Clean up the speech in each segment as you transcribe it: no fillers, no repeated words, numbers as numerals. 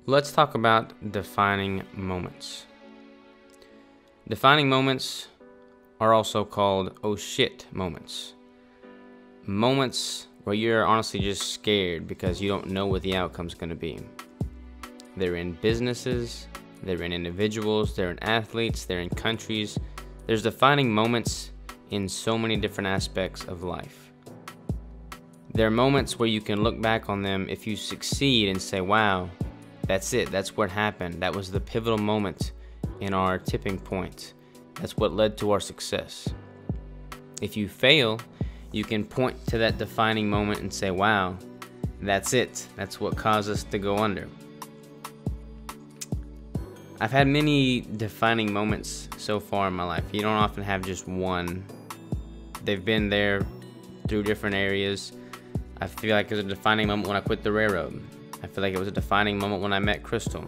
Let's talk about defining moments. Defining moments are also called oh shit moments. Moments where you're honestly just scared because you don't know what the outcome's going to be. They're in businesses, they're in individuals, they're in athletes, they're in countries. There's defining moments in so many different aspects of life. There are moments where you can look back on them if you succeed and say, wow, that's it, that's what happened. That was the pivotal moment in our tipping point. That's what led to our success. If you fail, you can point to that defining moment and say, wow, that's it. That's what caused us to go under. I've had many defining moments so far in my life. You don't often have just one. They've been there through different areas. I feel like it was a defining moment when I quit the railroad. I feel like it was a defining moment when I met Crystal.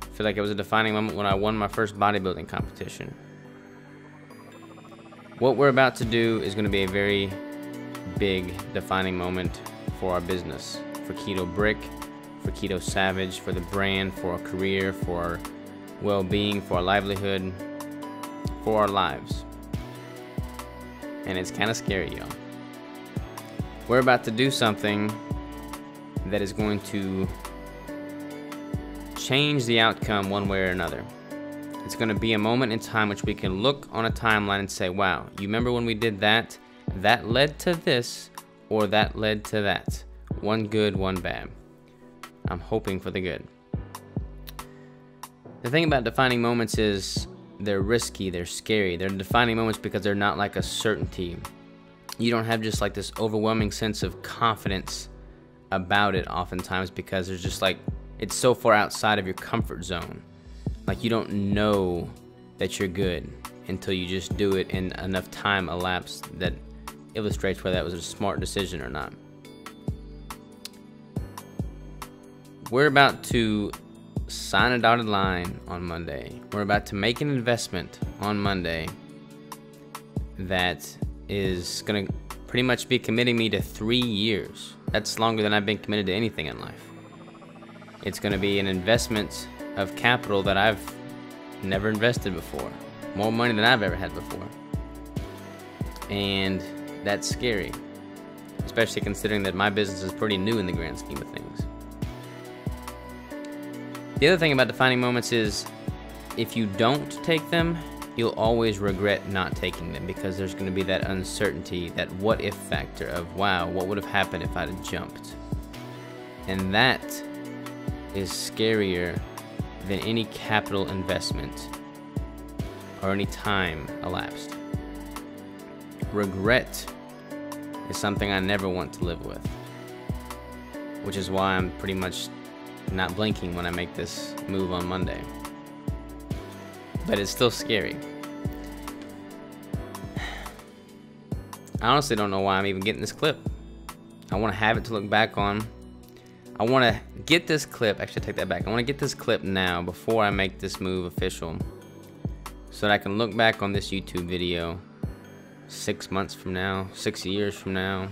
I feel like it was a defining moment when I won my first bodybuilding competition. What we're about to do is going to be a very big defining moment for our business, for Keto Brick, for Keto Savage, for the brand, for our career, for our well-being, for our livelihood, for our lives. And it's kind of scary, y'all. We're about to do something that is going to change the outcome one way or another. It's going to be a moment in time which we can look on a timeline and say, wow, you remember when we did that? That led to this, or that led to that. One good, one bad. I'm hoping for the good. The thing about defining moments is they're risky, they're scary. They're defining moments because they're not like a certainty. You don't have just like this overwhelming sense of confidence about it oftentimes because there's just like, it's so far outside of your comfort zone. Like you don't know that you're good until you just do it and enough time elapsed that illustrates whether that was a smart decision or not. We're about to sign a dotted line on Monday. We're about to make an investment on Monday that is going to pretty much be committing me to 3 years. That's longer than I've been committed to anything in life. It's going to be an investment of capital that I've never invested before. More money than I've ever had before. And that's scary, especially considering that my business is pretty new in the grand scheme of things. The other thing about defining moments is if you don't take them, you'll always regret not taking them because there's going to be that uncertainty, that what if factor of, wow, what would have happened if I'd have jumped? And that is scarier than any capital investment or any time elapsed. Regret is something I never want to live with, which is why I'm pretty much not blinking when I make this move on Monday. But it's still scary. I honestly don't know why I'm even getting this clip. I want to have it to look back on. I want to get this clip, actually take that back. I want to get this clip now before I make this move official so that I can look back on this YouTube video 6 months from now, 6 years from now.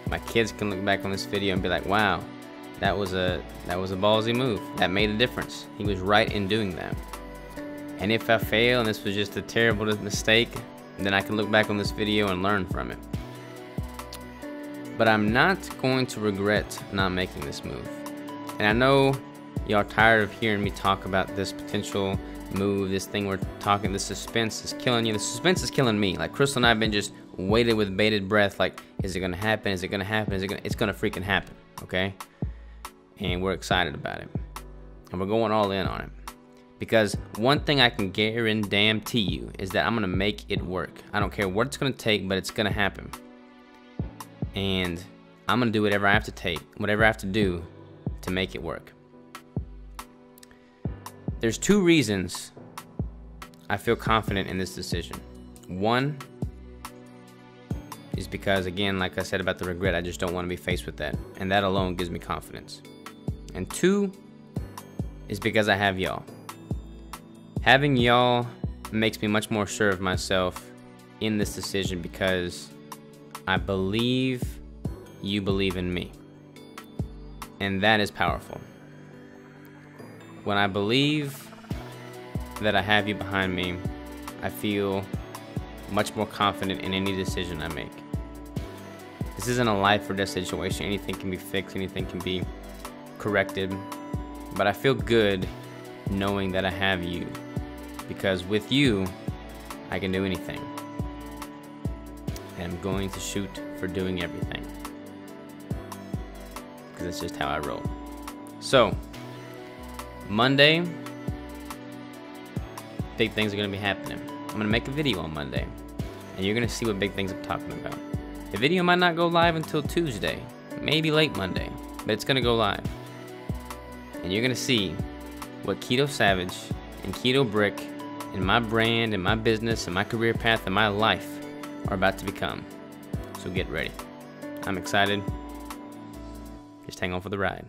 My kids can look back on this video and be like, wow, that was a ballsy move. That made a difference. He was right in doing that. And if I fail and this was just a terrible mistake, then I can look back on this video and learn from it. But I'm not going to regret not making this move. And I know y'all are tired of hearing me talk about this potential move, this thing we're talking, the suspense is killing you. The suspense is killing me. Like Crystal and I have been just waiting with bated breath, like, is it gonna happen? Is it gonna happen? It's gonna freaking happen, okay? And we're excited about it. And we're going all in on it. Because one thing I can guarantee you is that I'm gonna make it work. I don't care what it's gonna take, but it's gonna happen. And I'm gonna do whatever I have to do to make it work. There's 2 reasons I feel confident in this decision. One is because, again, like I said about the regret, I just don't want to be faced with that. And that alone gives me confidence. And 2 is because I have y'all. Having y'all makes me much more sure of myself in this decision because I believe you believe in me. And that is powerful. when I believe that I have you behind me, I feel much more confident in any decision I make. This isn't a life or death situation. Anything can be fixed, anything can be corrected. But I feel good knowing that I have you, because with you, I can do anything. And I'm going to shoot for doing everything, because that's just how I roll. So, Monday, big things are going to be happening. I'm going to make a video on Monday, and you're going to see what big things I'm talking about. The video might not go live until Tuesday, maybe late Monday, but it's going to go live. And you're going to see what Keto Savage and Keto Brick and my brand and my business and my career path and my life are about to become. So get ready. I'm excited. Just hang on for the ride.